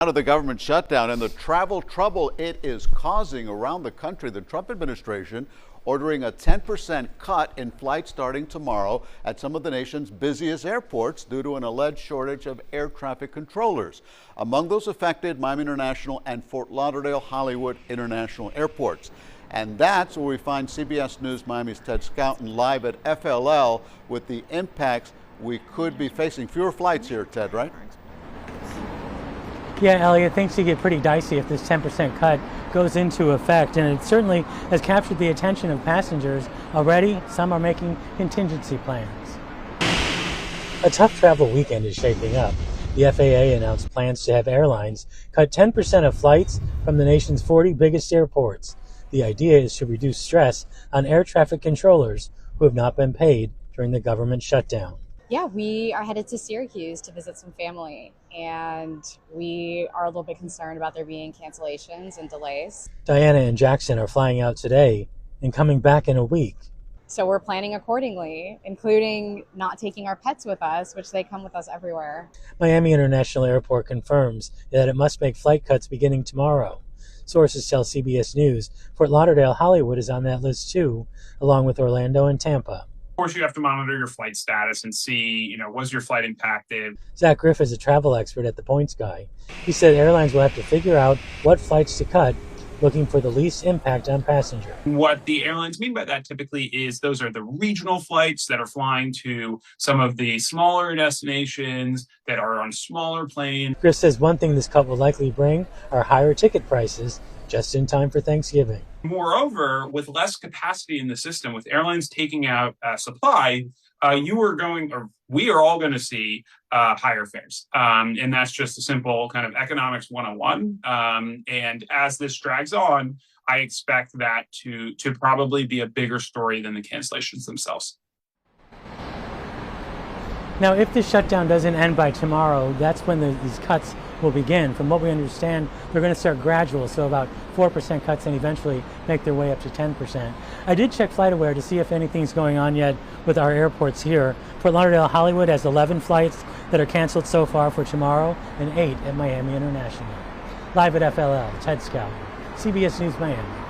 Out of the government shutdown and the travel trouble it is causing around the country, the Trump administration ordering a 10% cut in flights starting tomorrow at some of the nation's busiest airports due to an alleged shortage of air traffic controllers. Among those affected, Miami International and Fort Lauderdale Hollywood International airports. And that's where we find CBS News Miami's Ted Scouten live at FLL with the impacts we could be facing. Fewer flights here, Ted, right? Yeah, Elliot, things could get pretty dicey if this 10% cut goes into effect, and it certainly has captured the attention of passengers already. Some are making contingency plans. A tough travel weekend is shaping up. The FAA announced plans to have airlines cut 10% of flights from the nation's 40 biggest airports. The idea is to reduce stress on air traffic controllers who have not been paid during the government shutdown. Yeah, we are headed to Syracuse to visit some family, and we are a little bit concerned about there being cancellations and delays. Diana and Jackson are flying out today and coming back in a week. So we're planning accordingly, including not taking our pets with us, which they come with us everywhere. Miami International Airport confirms that it must make flight cuts beginning tomorrow. Sources tell CBS News Fort Lauderdale Hollywood is on that list too, along with Orlando and Tampa. Of course, you have to monitor your flight status and see, was your flight impacted? Zach Griff is a travel expert at The Points Guy. He said airlines will have to figure out what flights to cut, looking for the least impact on passengers. What the airlines mean by that typically is those are the regional flights that are flying to some of the smaller destinations that are on smaller planes. Griff says one thing this cut will likely bring are higher ticket prices just in time for Thanksgiving. Moreover, with less capacity in the system, with airlines taking out supply, we are all going to see higher fares. And that's just a simple kind of economics 101. And as this drags on, I expect that to probably be a bigger story than the cancellations themselves. Now, if this shutdown doesn't end by tomorrow, that's when these cuts will begin. From what we understand, they're going to start gradual, so about 4% cuts and eventually make their way up to 10%. I did check FlightAware to see if anything's going on yet with our airports here. Fort Lauderdale Hollywood has 11 flights that are canceled so far for tomorrow and 8 at Miami International. Live at FLL, Ted Scouten, CBS News Miami.